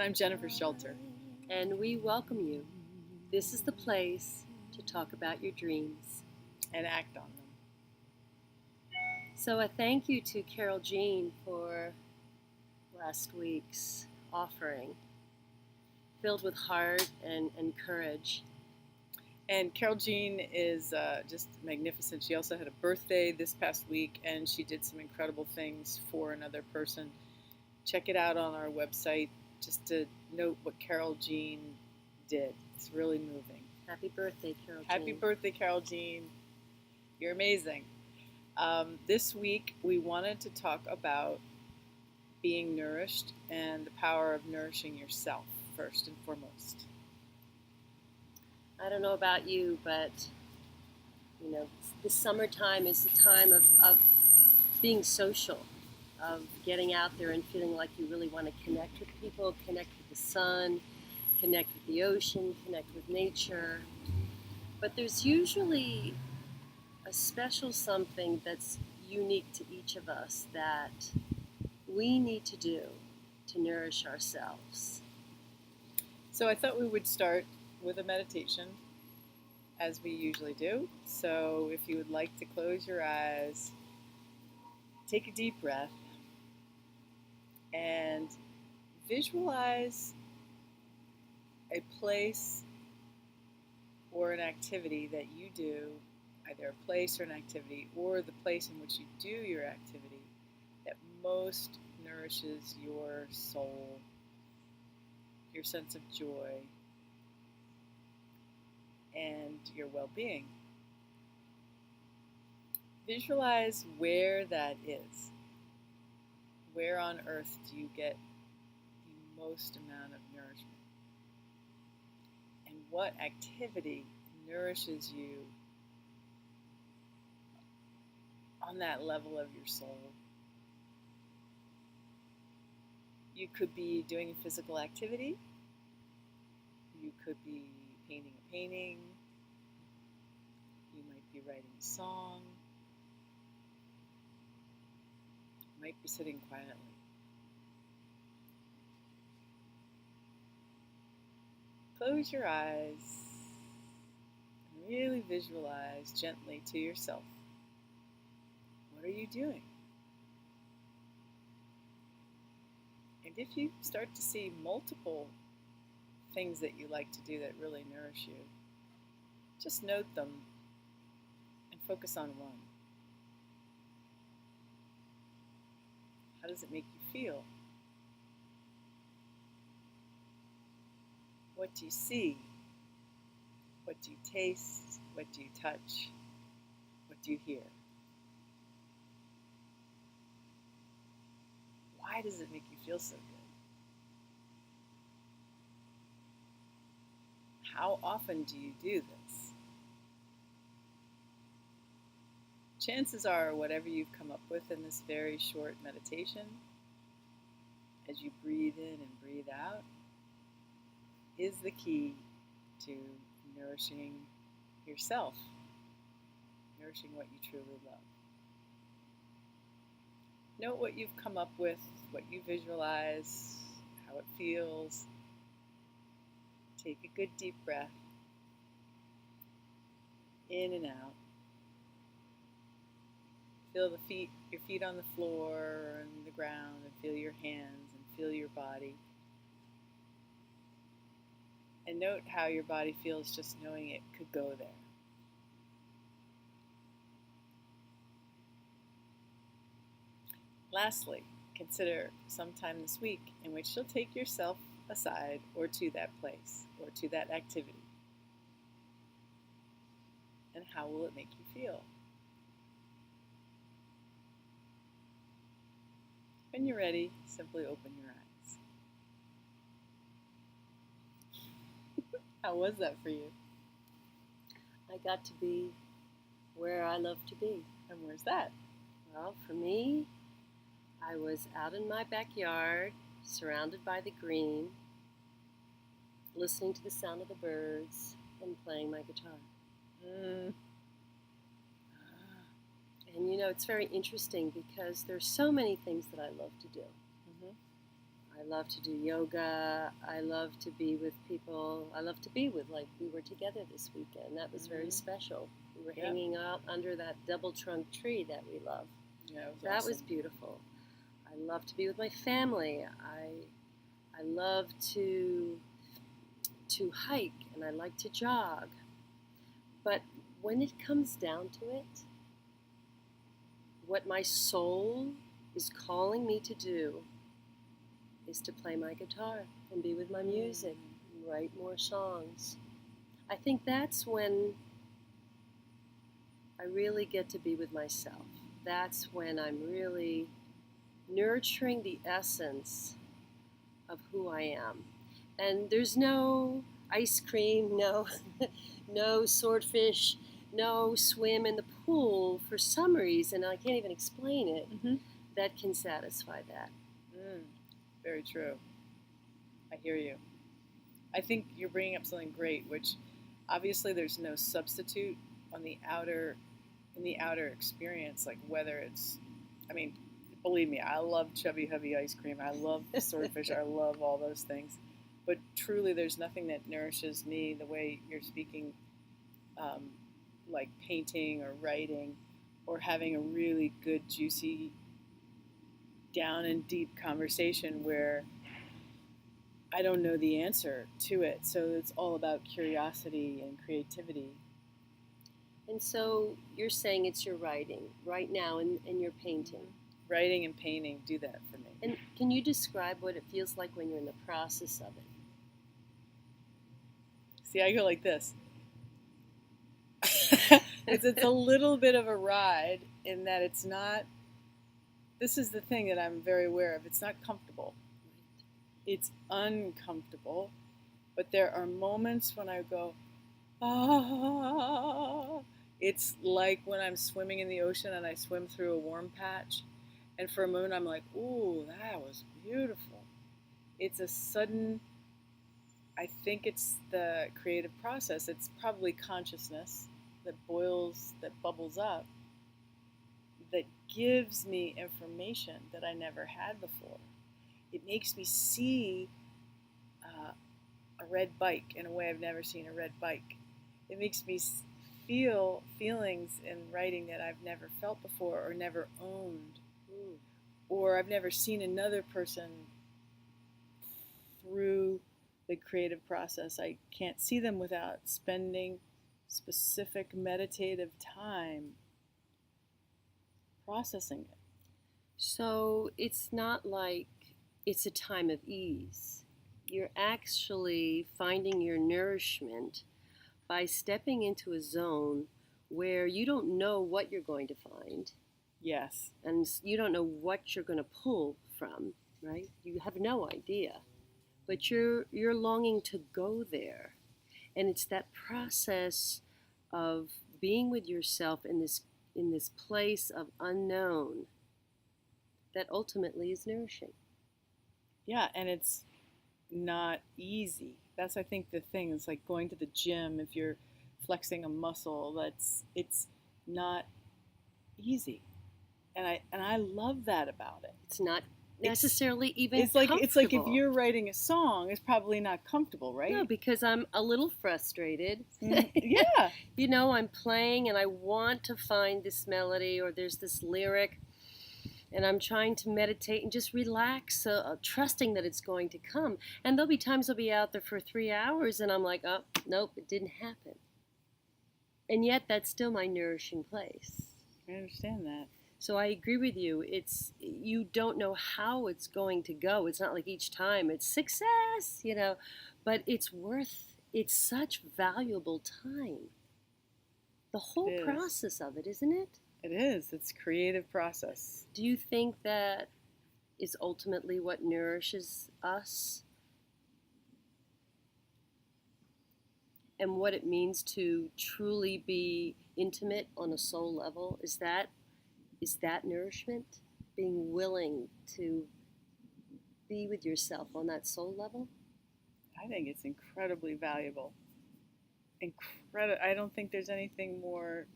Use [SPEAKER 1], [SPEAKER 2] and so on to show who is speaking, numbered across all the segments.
[SPEAKER 1] And I'm Jennifer Schelter.
[SPEAKER 2] And we welcome you. This is the place to talk about your dreams
[SPEAKER 1] and act on them.
[SPEAKER 2] So I thank you to Carol Jean for last week's offering, filled with heart and courage.
[SPEAKER 1] And Carol Jean is just magnificent. She also had a birthday this past week, and she did some incredible things for another person. Check it out on our website just to note what Carol Jean did. It's really moving.
[SPEAKER 2] Happy birthday, Carol Jean.
[SPEAKER 1] Happy birthday, Carol Jean. You're amazing. This week, we wanted to talk about being nourished and the power of nourishing yourself first and foremost.
[SPEAKER 2] I don't know about you, but the summertime is the time of being social, of getting out there and feeling like you really want to connect with people, connect with the sun, connect with the ocean, connect with nature. But there's usually a special something that's unique to each of us that we need to do to nourish ourselves.
[SPEAKER 1] So I thought we would start with a meditation, as we usually do. So if you would like to close your eyes, take a deep breath, and visualize a place or an activity that you do, either a place or an activity, or the place in which you do your activity that most nourishes your soul, your sense of joy, and your well-being. Visualize where that is. Where on earth do you get the most amount of nourishment? And what activity nourishes you on that level of your soul? You could be doing a physical activity. You could be painting a painting. You might be writing a song. You might be sitting quietly. Close your eyes and really visualize gently to yourself. What are you doing? And if you start to see multiple things that you like to do that really nourish you, just note them and focus on one. How does it make you feel? What do you see? What do you taste? What do you touch? What do you hear? Why does it make you feel so good? How often do you do this? Chances are, whatever you've come up with in this very short meditation, as you breathe in and breathe out, is the key to nourishing yourself, nourishing what you truly love. Note what you've come up with, what you visualize, how it feels. Take a good deep breath, in and out. Feel your feet on the floor or on the ground, and feel your hands and feel your body. And note how your body feels just knowing it could go there. Lastly, consider sometime this week in which you'll take yourself aside or to that place or to that activity. And how will it make you feel? When you're ready, simply open your eyes. How was that for you?
[SPEAKER 2] I got to be where I love to be.
[SPEAKER 1] And where's that?
[SPEAKER 2] Well, for me, I was out in my backyard, surrounded by the green, listening to the sound of the birds and playing my guitar. And it's very interesting because there's so many things that I love to do.
[SPEAKER 1] Mm-hmm.
[SPEAKER 2] I I love to do yoga. I love to be with people. I love to be with, like, we were together this weekend. That was very special. We were hanging out under that double trunk tree that we love.
[SPEAKER 1] Yeah, it was
[SPEAKER 2] That
[SPEAKER 1] awesome.
[SPEAKER 2] was beautiful. I love to be with my family. I love to hike, and I like to jog. But when it comes down to it, what my soul is calling me to do is to play my guitar and be with my music and write more songs. I think that's when I really get to be with myself. That's when I'm really nurturing the essence of who I am. And there's no ice cream, no no swordfish, no swim in the pool for some reason, I can't even explain it, that can satisfy that.
[SPEAKER 1] Very true. I hear you. I think you're bringing up something great, which obviously there's no substitute in the outer experience, like whether it's, I mean, believe me, I love Chubby Hubby ice cream. I love the swordfish. I love all those things. But truly, there's nothing that nourishes me the way you're speaking, like painting or writing or having a really good, juicy, down and deep conversation where I don't know the answer to it. So it's all about curiosity and creativity.
[SPEAKER 2] And so you're saying it's your writing right now and your painting.
[SPEAKER 1] Writing and painting do that for me.
[SPEAKER 2] And can you describe what it feels like when you're in the process of it?
[SPEAKER 1] See, I go like this. It's a little bit of a ride in that it's not, this is the thing that I'm very aware of, it's not comfortable. It's uncomfortable, but there are moments when I go, ah. It's like when I'm swimming in the ocean and I swim through a warm patch, and for a moment I'm like, ooh, that was beautiful. It's a sudden, I think it's the creative process. It's probably consciousness that bubbles up, that gives me information that I never had before. It makes me see a red bike in a way I've never seen a red bike. It makes me feel feelings in writing that I've never felt before or never owned. Or I've never seen another person through the creative process. I can't see them without spending specific meditative time processing it.
[SPEAKER 2] So it's not like it's a time of ease. You're actually finding your nourishment by stepping into a zone where you don't know what you're going to find.
[SPEAKER 1] Yes.
[SPEAKER 2] And you don't know what you're going to pull from, right? You have no idea. But you're longing to go there. And it's that process of being with yourself in this place of unknown that ultimately is nourishing.
[SPEAKER 1] Yeah, and it's not easy. That's, I think, the thing. It's like going to the gym. If you're flexing a muscle, it's not easy. And I love that about it.
[SPEAKER 2] It's not necessarily even
[SPEAKER 1] it's like
[SPEAKER 2] comfortable.
[SPEAKER 1] It's like if you're writing a song, it's probably not comfortable, right?
[SPEAKER 2] No, because I'm a little frustrated.
[SPEAKER 1] Yeah.
[SPEAKER 2] You know, I'm playing and I want to find this melody or there's this lyric, and I'm trying to meditate and just relax, trusting that it's going to come. And there'll be times I'll be out there for 3 hours and I'm like, oh, nope, it didn't happen. And yet that's still my nourishing place.
[SPEAKER 1] I understand that.
[SPEAKER 2] So I agree with you. You don't know how it's going to go. It's not like each time it's success, you know, but it's such valuable time. The whole process of it, isn't it?
[SPEAKER 1] It is. It's a creative process.
[SPEAKER 2] Do you think that is ultimately what nourishes us? And what it means to truly be intimate on a soul level? Is that nourishment? Being willing to be with yourself on that soul level?
[SPEAKER 1] I think it's incredibly valuable. I don't think there's anything more.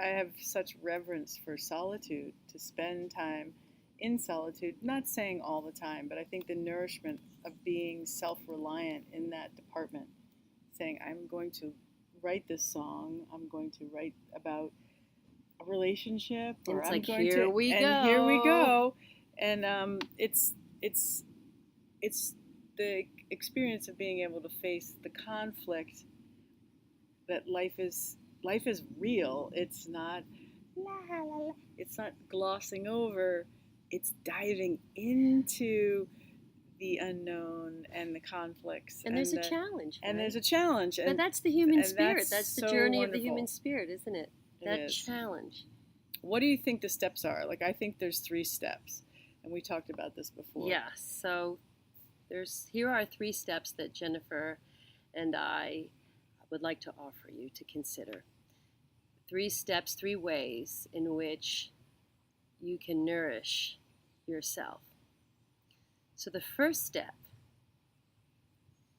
[SPEAKER 1] I have such reverence for solitude, to spend time in solitude, not saying all the time, but I think the nourishment of being self-reliant in that department, saying, I'm going to write this song, I'm going to write about a relationship,
[SPEAKER 2] And
[SPEAKER 1] or
[SPEAKER 2] it's
[SPEAKER 1] I'm
[SPEAKER 2] like,
[SPEAKER 1] going
[SPEAKER 2] here
[SPEAKER 1] to,
[SPEAKER 2] we
[SPEAKER 1] and
[SPEAKER 2] go.
[SPEAKER 1] here we go. And it's the experience of being able to face the conflict that life is real. It's not la la la. It's not glossing over. It's diving into the unknown and the conflicts.
[SPEAKER 2] And there's a challenge.
[SPEAKER 1] And
[SPEAKER 2] right?
[SPEAKER 1] there's a challenge.
[SPEAKER 2] But that's the human
[SPEAKER 1] and
[SPEAKER 2] spirit. That's the
[SPEAKER 1] so
[SPEAKER 2] journey
[SPEAKER 1] wonderful.
[SPEAKER 2] of the human spirit, isn't it? That challenge.
[SPEAKER 1] What do you think the steps are? Like, I think there's 3 steps, and we talked about this before.
[SPEAKER 2] Yeah. So here are 3 steps that Jennifer and I would like to offer you to consider. 3 steps, 3 ways in which you can nourish yourself. So the first step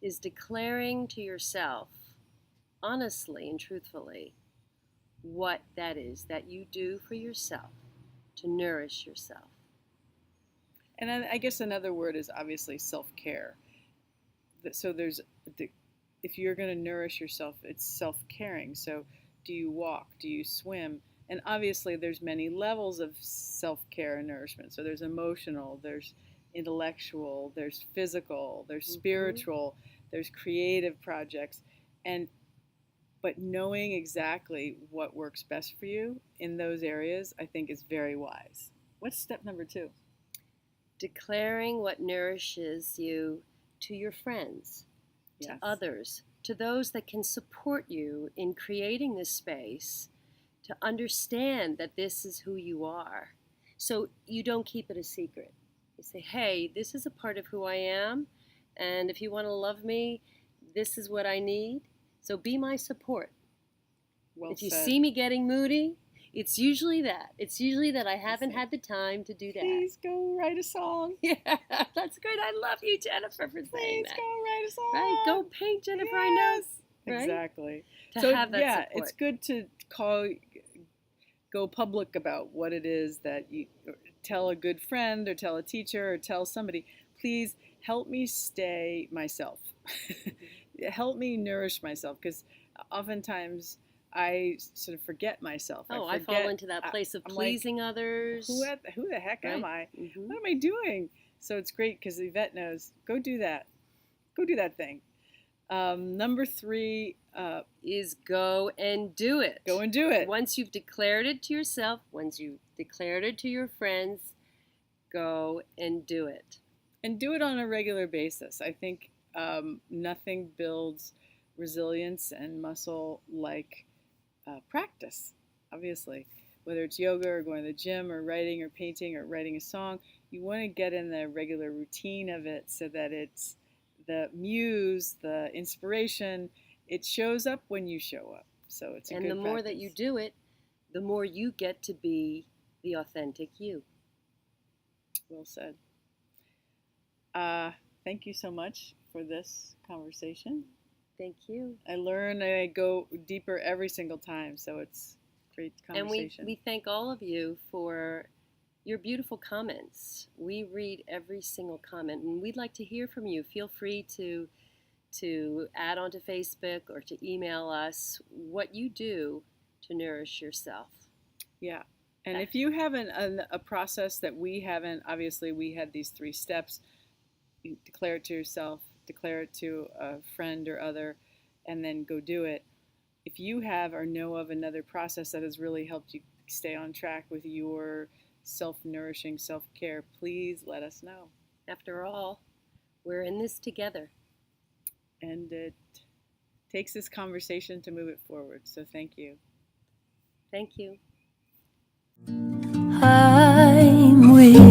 [SPEAKER 2] is declaring to yourself, honestly and truthfully, what that is that you do for yourself to nourish yourself.
[SPEAKER 1] And I guess another word is obviously self-care. So if you're going to nourish yourself, it's self-caring. So do you walk? Do you swim? And obviously there's many levels of self-care and nourishment. So there's emotional, there's intellectual, there's physical, there's spiritual, there's creative projects. But knowing exactly what works best for you in those areas, I think, is very wise. What's step number 2?
[SPEAKER 2] Declaring what nourishes you to your friends, to others, to those that can support you in creating this space, to understand that this is who you are. So you don't keep it a secret. You say, hey, this is a part of who I am, and if you want to love me, this is what I need. So be my support.
[SPEAKER 1] Well
[SPEAKER 2] if you
[SPEAKER 1] said.
[SPEAKER 2] see me getting moody, it's usually that. It's usually that I haven't had the time to do that.
[SPEAKER 1] Please go write a song.
[SPEAKER 2] Yeah, that's great. I love you, Jennifer, for saying that.
[SPEAKER 1] Please go write a song.
[SPEAKER 2] Right? Go paint, Jennifer.
[SPEAKER 1] Yes.
[SPEAKER 2] I know. Right?
[SPEAKER 1] Exactly.
[SPEAKER 2] To have that support.
[SPEAKER 1] It's good to go public about what it is that you tell a good friend or tell a teacher or tell somebody. Please help me stay myself. Help me nourish myself, because oftentimes I sort of forget myself.
[SPEAKER 2] I fall into that place of pleasing others.
[SPEAKER 1] Who the heck am I?
[SPEAKER 2] Mm-hmm.
[SPEAKER 1] What am I doing? So it's great because Yvette knows, go do that. Go do that thing. Number 3
[SPEAKER 2] is go and do it.
[SPEAKER 1] Go and do it.
[SPEAKER 2] Once you've declared it to yourself, once you've declared it to your friends, go and do it.
[SPEAKER 1] And do it on a regular basis. I think nothing builds resilience and muscle like practice, obviously. Whether it's yoga or going to the gym or writing or painting or writing a song, you want to get in the regular routine of it so that it's the muse, the inspiration, it shows up when you show up. So it's a good
[SPEAKER 2] And the more
[SPEAKER 1] practice.
[SPEAKER 2] that you do it, the more you get to be the authentic you.
[SPEAKER 1] Well said. Thank you so much for this conversation.
[SPEAKER 2] Thank you.
[SPEAKER 1] I learn and I go deeper every single time, so it's great conversation.
[SPEAKER 2] And we thank all of you for your beautiful comments. We read every single comment, and we'd like to hear from you. Feel free to add onto Facebook or to email us what you do to nourish yourself.
[SPEAKER 1] Yeah. And if you have a process that we haven't, obviously we had these 3 steps. You declare it to yourself, declare it to a friend or other, and then go do it. If you have or know of another process that has really helped you stay on track with your self-nourishing self-care, please let us know.
[SPEAKER 2] After all, we're in this together.
[SPEAKER 1] And it takes this conversation to move it forward. So thank you.
[SPEAKER 2] Thank you.
[SPEAKER 3] I'm with